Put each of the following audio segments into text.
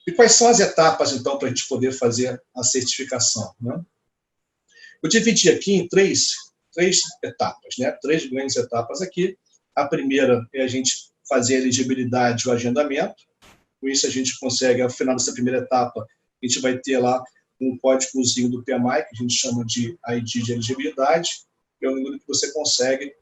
E quais são as etapas, então, para a gente poder fazer a certificação, né? Eu dividi aqui em três etapas, né? 3 grandes etapas aqui. A primeira é a gente fazer a elegibilidade e o agendamento. Com isso, a gente consegue, ao final dessa primeira etapa, a gente vai ter lá um códigozinho do PMI, que a gente chama de ID de elegibilidade, que é o número que você consegue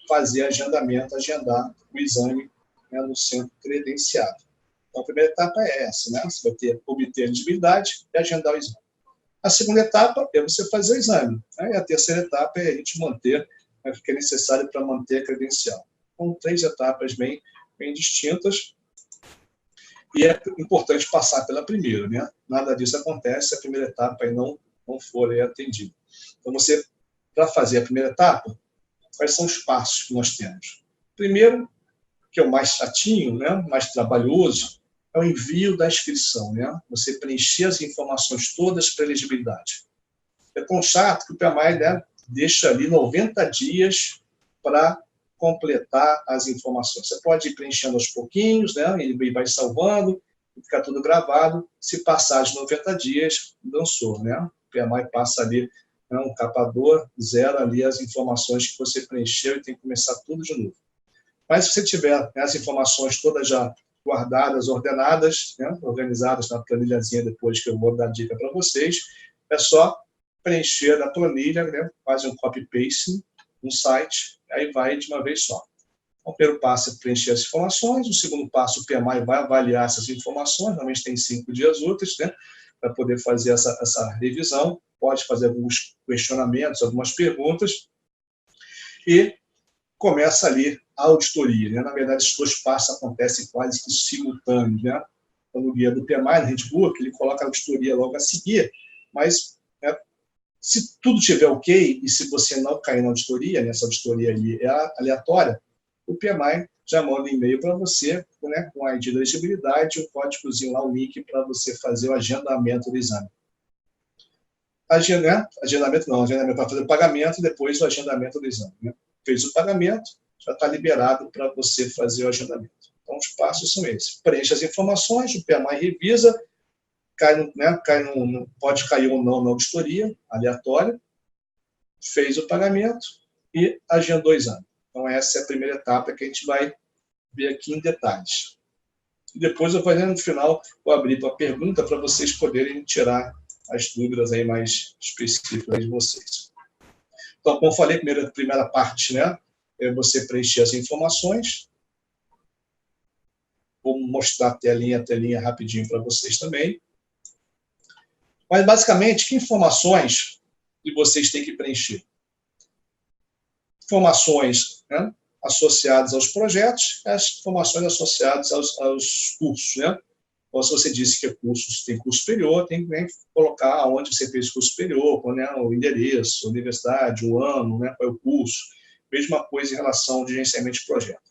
fazer agendamento, agendar o exame, né, no centro credenciado. Então, a primeira etapa é essa, né? Você vai obter a elegibilidade e agendar o exame. A segunda etapa é você fazer o exame, né? E a terceira etapa é a gente manter, né, o que é necessário para manter a credencial. São 3 etapas bem distintas. E é importante passar pela primeira, né? Nada disso acontece se a primeira etapa aí não for atendida. Então, para fazer a primeira etapa, quais são os passos que nós temos? Primeiro, que é o mais chatinho, né? Mais trabalhoso, é o envio da inscrição, né? Você preencher as informações todas para elegibilidade. É tão chato que o PMI, né, deixa ali 90 dias para completar as informações. Você pode ir preenchendo aos pouquinhos, né? Ele vai salvando, fica tudo gravado. Se passar de 90 dias, dançou, né? O PMI passa ali, né, um capador, zera ali as informações que você preencheu e tem que começar tudo de novo. Mas se você tiver, né, as informações todas já guardadas, ordenadas, né, organizadas na planilhazinha depois que eu vou dar dica para vocês, é só preencher na planilha, né, faz um copy-paste no site, aí vai de uma vez só. O primeiro passo é preencher as informações, o segundo passo o PMI vai avaliar essas informações, normalmente tem 5 dias úteis, né, para poder fazer essa revisão, pode fazer alguns questionamentos, algumas perguntas, e começa ali a auditoria, né? Na verdade, esses 2 passos acontecem quase que simultâneos, né? Então, no guia do PMI, na Handbook, ele coloca a auditoria logo a seguir, mas, né, se tudo estiver ok, e se você não cair na auditoria, nessa auditoria ali é aleatória, o PMI já manda um e-mail para você, né, com a ID da elegibilidade, o códigozinho lá, o link para você fazer o agendamento do exame. Agendamento para fazer o pagamento e depois o agendamento do exame, né? Fez o pagamento, já está liberado para você fazer o agendamento. Então, os passos são esses. Preenche as informações, o PMI revisa, pode cair ou não na auditoria, aleatória, fez o pagamento e agendou o exame. Então, essa é a primeira etapa que a gente vai ver aqui em detalhes. E depois, no final, vou abrir para a pergunta para vocês poderem tirar as dúvidas aí mais específicas de vocês. Então, como eu falei, a primeira parte, né, é você preencher as informações. Vou mostrar a telinha rapidinho para vocês também. Mas, basicamente, que informações que vocês têm que preencher? Informações, né, associadas aos projetos, as informações associadas aos cursos, né? Ou se você disse que tem curso superior, tem que, né, colocar onde você fez curso superior, né, o endereço, a universidade, o ano, né, qual é o curso. Mesma coisa em relação ao gerenciamento de projeto.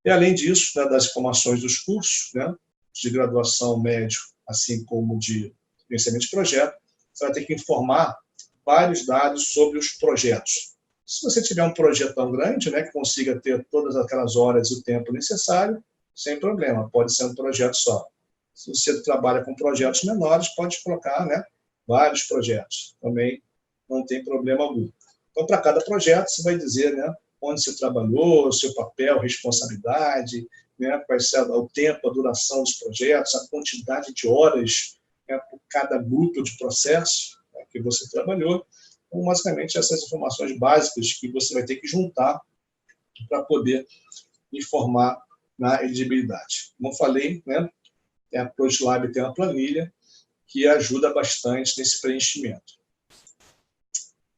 E, além disso, né, das informações dos cursos, né, de graduação médio, assim como de gerenciamento de projeto, você vai ter que informar vários dados sobre os projetos. Se você tiver um projetão grande, né, que consiga ter todas aquelas horas e o tempo necessário, sem problema, pode ser um projeto só. Se você trabalha com projetos menores, pode colocar, né, vários projetos. Também não tem problema algum. Então, para cada projeto, você vai dizer, né, onde você trabalhou, o seu papel, responsabilidade, né, qual é o tempo, a duração dos projetos, a quantidade de horas, né, por cada grupo de processo, né, que você trabalhou. Então, basicamente, essas informações básicas que você vai ter que juntar para poder informar na elegibilidade. Como eu falei, né, a ProjeLab tem uma planilha que ajuda bastante nesse preenchimento.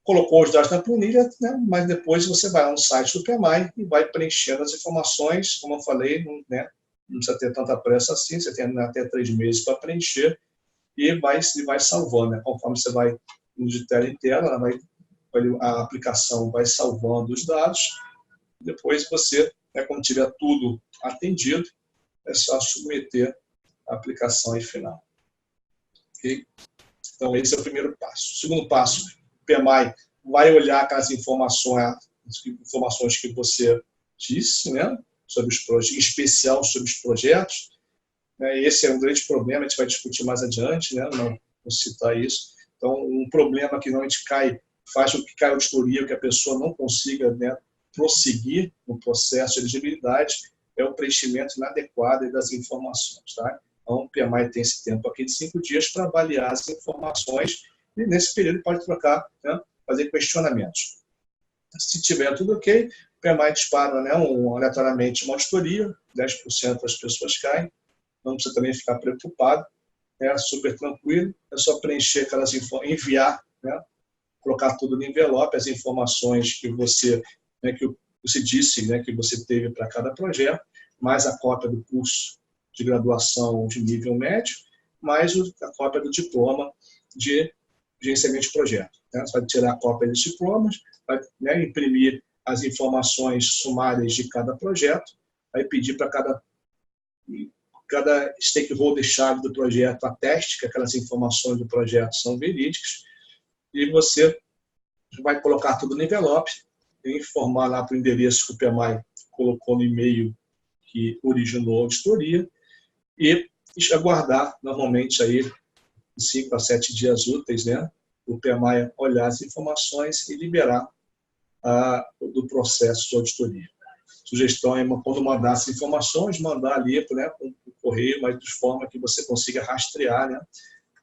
Colocou os dados na planilha, né, mas depois você vai lá no site do PMI e vai preenchendo as informações, como eu falei, né, não precisa ter tanta pressa assim, você tem até 3 meses para preencher e vai salvando, né, conforme você vai indo de tela em tela, a aplicação vai salvando os dados, depois você, né, quando tiver tudo atendido, é só submeter a aplicação final. Okay? Então, esse é o primeiro passo. O segundo passo, o PMI vai olhar aquelas informações que você disse, né, sobre os projetos, em especial sobre os projetos, né? Esse é um grande problema, a gente vai discutir mais adiante, né? Não vou citar isso. Então, um problema que normalmente faz com que caia a auditoria, que a pessoa não consiga, né, prosseguir no processo de elegibilidade, é o preenchimento inadequado das informações. Tá? Então, o PMI tem esse tempo aqui de 5 dias para avaliar as informações e, nesse período, pode trocar, né, fazer questionamentos. Se tiver tudo ok, o PMI dispara, né, aleatoriamente uma auditoria, 10% das pessoas caem, não precisa também ficar preocupado, é super tranquilo, é só preencher aquelas enviar, né, colocar tudo no envelope, as informações que você, né, que você disse, né, que você teve para cada projeto, mais a cópia do curso de graduação de nível médio, mais a cópia do diploma de gerenciamento de projeto. Né? Você vai tirar a cópia dos diplomas, vai, né, imprimir as informações sumárias de cada projeto, vai pedir para cada stakeholder-chave do projeto ateste que aquelas informações do projeto são verídicas, e você vai colocar tudo no envelope, informar lá para o endereço que o PMI colocou no e-mail que originou a auditoria, e aguardar, normalmente, aí, 5 a 7 dias úteis, né, o PMI olhar as informações e liberar do processo de auditoria. Sugestão é, quando mandar as informações, mandar ali, né, com o correio, mas de forma que você consiga rastrear, né,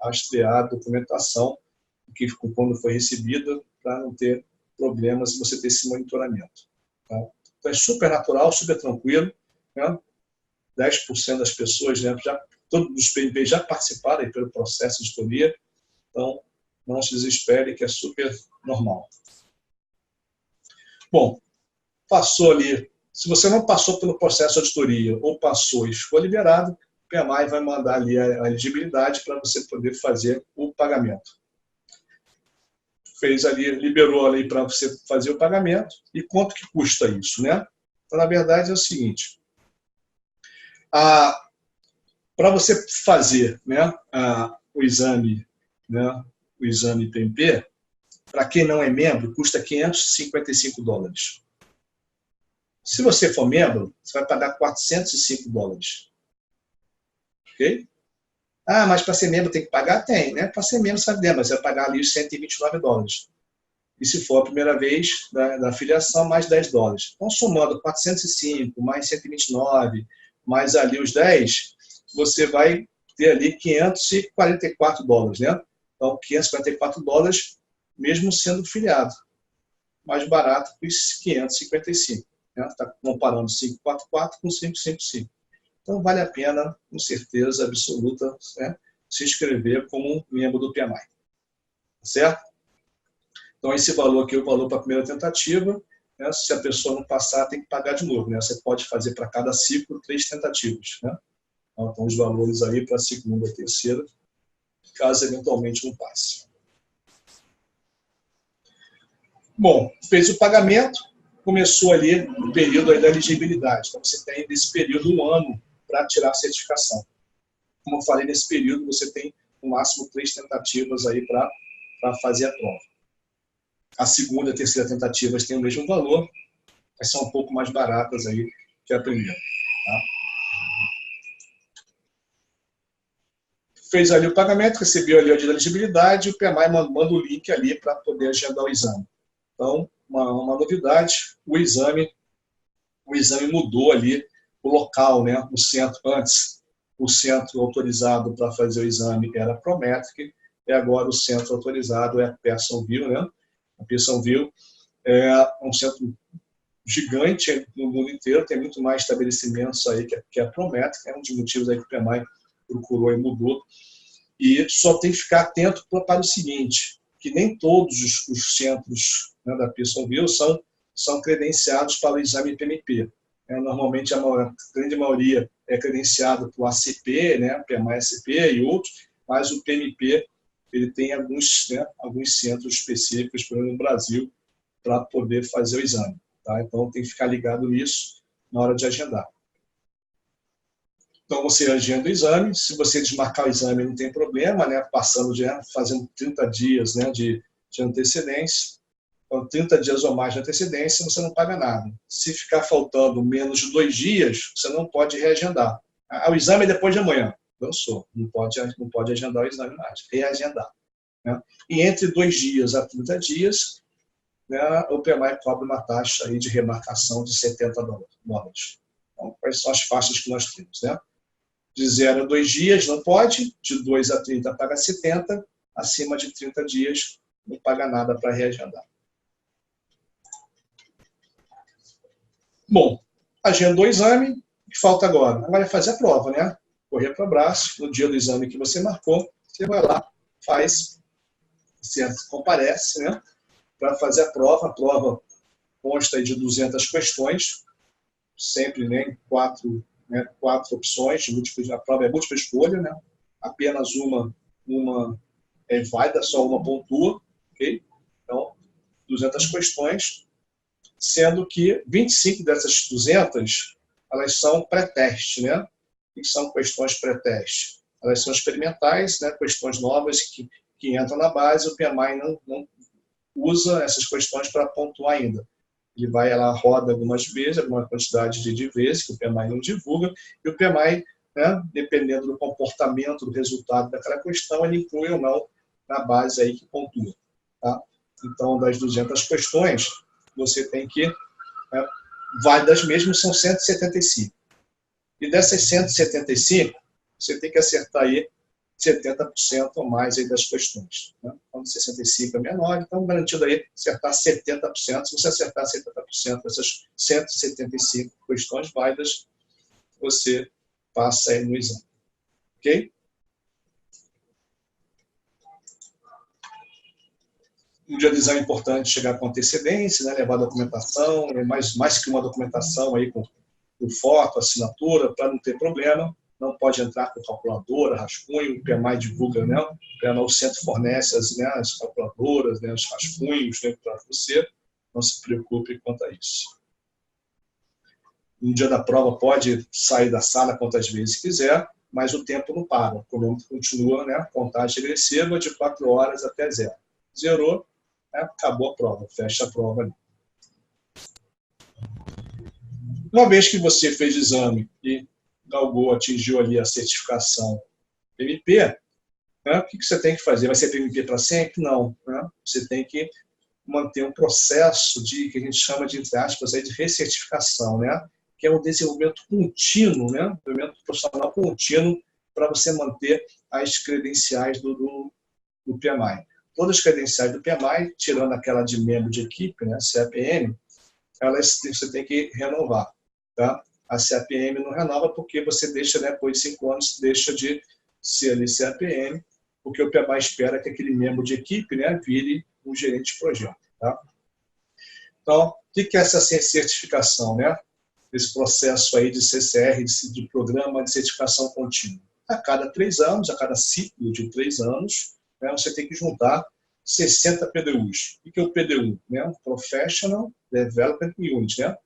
rastrear a documentação que quando foi recebida, para não ter problemas e você ter esse monitoramento. Tá? Então é super natural, super tranquilo, né? 10% das pessoas, né, todos os PMP já participaram aí pelo processo de auditoria, então não se desespere, que é super normal. Bom, passou ali, se você não passou pelo processo de auditoria ou passou e ficou liberado, o PMI vai mandar ali a elegibilidade para você poder fazer o pagamento. Fez ali, liberou ali para você fazer o pagamento, e quanto que custa isso, né? Então, na verdade, é o seguinte, para você fazer, né, o exame PMP, para quem não é membro, custa $555. Se você for membro, você vai pagar $405. Ok? Mas para ser membro tem que pagar? Tem, né? Para ser membro, você vai pagar ali os $129. E se for a primeira vez da filiação, mais $10. Então, somando 405, mais 129, mais ali os 10, você vai ter ali $544, né? Então, $544, mesmo sendo filiado. Mais barato que os 555. Né? Está comparando 544 com 555. Então, vale a pena, com certeza absoluta, né, se inscrever como membro do PMI. Certo? Então, esse valor aqui é o valor para a primeira tentativa. Né? Se a pessoa não passar, tem que pagar de novo. Né? Você pode fazer para cada ciclo 3 tentativas. Né? Então, os valores aí para a segunda e terceira, caso eventualmente não passe. Bom, fez o pagamento, começou ali o período aí da elegibilidade. Então, você tem nesse período 1 ano para tirar a certificação. Como eu falei, nesse período você tem no máximo 3 tentativas aí para fazer a prova. A segunda e a terceira tentativas têm o mesmo valor, mas são um pouco mais baratas aí que a primeira. Tá? Fez ali o pagamento, recebeu ali a elegibilidade, o PMI manda o link ali para poder agendar o exame. Então, uma novidade, o exame mudou ali o local, né? O centro, antes, o centro autorizado para fazer o exame era a Prometric, e agora o centro autorizado é a Pearsonville, né? A Pearsonville é um centro gigante no mundo inteiro, tem muito mais estabelecimentos aí que a Prometric, é um dos motivos aí que o PMI procurou e mudou. E só tem que ficar atento para o seguinte, que nem todos os centros, né, da Pearsonville são credenciados para o exame PMP. Normalmente, a grande maioria é credenciado por ACP, né, PMI-ACP e outros, mas o PMP ele tem alguns centros específicos, por exemplo, no Brasil, para poder fazer o exame. Tá? Então, tem que ficar ligado nisso na hora de agendar. Então, você agenda o exame. Se você desmarcar o exame, não tem problema, né? Fazendo 30 dias, né, de antecedência. Então, 30 dias ou mais de antecedência, você não paga nada. Se ficar faltando menos de 2 dias, você não pode reagendar. O exame é depois de amanhã. Dançou. Não pode agendar o exame mais. Reagendar. Né? E entre 2 dias a 30 dias, né, o PMI cobra uma taxa aí de remarcação de $70. Então, quais são as faixas que nós temos? Né? De 0 a 2 dias não pode, de 2 a 30 paga 70, acima de 30 dias não paga nada para reagendar. Bom, agendou o exame, o que falta agora? Agora é fazer a prova, né? Correr para o braço, no dia do exame que você marcou, você vai lá, faz, você comparece, né? Para fazer a prova consta de 200 questões, sempre, né, quatro opções, a prova é múltipla escolha, né? Apenas uma é válida, só uma pontua, ok? Então, 200 questões, sendo que 25 dessas 200, elas são pré-teste, né? O que são questões pré-teste? Elas são experimentais, né? Questões novas que entram na base, o PMI não usa essas questões para pontuar ainda. Ele vai, ela roda algumas vezes, alguma quantidade de vezes, que o PMI não divulga, e o PMI, né, dependendo do comportamento, do resultado daquela questão, ele inclui ou não na base aí que pontua. Tá? Então, das 200 questões, você tem que, né, válidas mesmo são 175. E dessas 175, você tem que acertar aí 70% ou mais aí das questões. Né? Então, 65 é menor, então garantido aí acertar 70%. Se você acertar 70% dessas 175 questões válidas, você passa aí no exame. Ok? Um dia do exame é importante chegar com antecedência, né? Levar a documentação, mais que uma documentação aí com foto, assinatura, para não ter problema. Não pode entrar com calculadora, rascunho, o PMI divulga, né? O centro fornece as calculadoras, né? Os rascunhos, né, para você. Não se preocupe quanto a isso. No dia da prova pode sair da sala quantas vezes quiser, mas o tempo não para. O cronômetro continua, né? Contagem regressiva de 4 horas até 0. Zerou, né? Acabou a prova, fecha a prova ali. Uma vez que você fez o exame e galgou, atingiu ali a certificação PMP, né, o que você tem que fazer? Vai ser PMP para sempre? Não. Né? Você tem que manter um processo que a gente chama de, entre aspas, aí, de recertificação, né? Que é um desenvolvimento contínuo, né? Um desenvolvimento profissional contínuo para você manter as credenciais do PMI. Todas as credenciais do PMI, tirando aquela de membro de equipe, né, CAPM, elas você tem que renovar. Tá? A CAPM não renova porque você deixa, né, depois de 5 anos, deixa de ser ali CAPM, porque o PMI espera que aquele membro de equipe, né, vire um gerente de projeto. Tá? Então, o que é essa certificação? Né? Esse processo aí de CCR, de Programa de Certificação Contínua. A cada 3 anos, a cada ciclo de 3 anos, né, você tem que juntar 60 PDUs. O que é o PDU? Né? Professional Development Unit, né?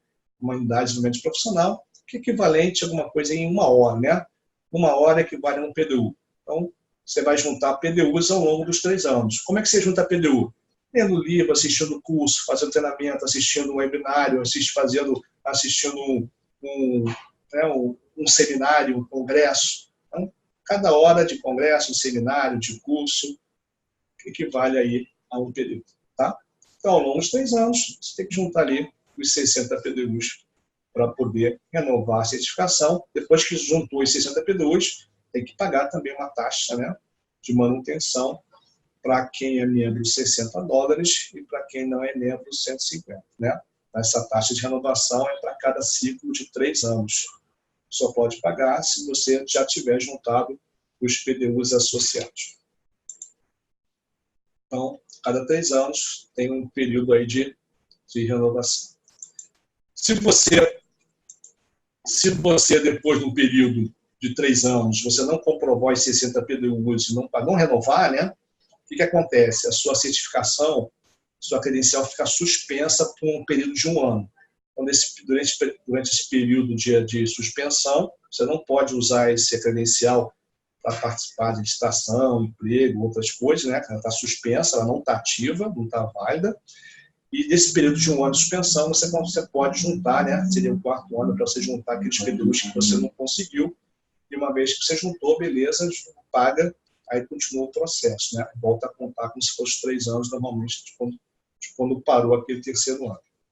Uma unidade de desenvolvimento profissional, que é equivalente a alguma coisa em 1 hora, né? 1 hora equivale a um PDU. Então, você vai juntar PDUs ao longo dos 3 anos. Como é que você junta PDU? Lendo livro, assistindo curso, fazendo treinamento, assistindo um webinário, assistindo um seminário, um congresso. Então, cada hora de congresso, de seminário, de curso, equivale aí a um PDU. Tá? Então, ao longo dos 3 anos, você tem que juntar ali os 60 PDUs para poder renovar a certificação. Depois que juntou os 60 PDUs, tem que pagar também uma taxa, né, de manutenção para quem é membro $60 e para quem não é membro 150. Né? Essa taxa de renovação é para cada ciclo de 3 anos. Só pode pagar se você já tiver juntado os PDUs associados. Então, cada 3 anos tem um período aí de renovação. Se você, depois de um período de 3 anos, você não comprovar os 60 PDUs e não renovar, né? O que acontece? A sua certificação, sua credencial fica suspensa por um período de 1 ano. Então, durante esse período de suspensão, você não pode usar esse credencial para participar de licitação, emprego, outras coisas, né? Ela está suspensa, ela não está ativa, não está válida. E nesse período de 1 ano de suspensão, você pode juntar, né? Seria o 4º ano para você juntar aqueles PDUs que você não conseguiu e uma vez que você juntou, beleza, paga, aí continua o processo, né? Volta a contar como se fosse 3 anos, normalmente, de quando parou aquele terceiro ano.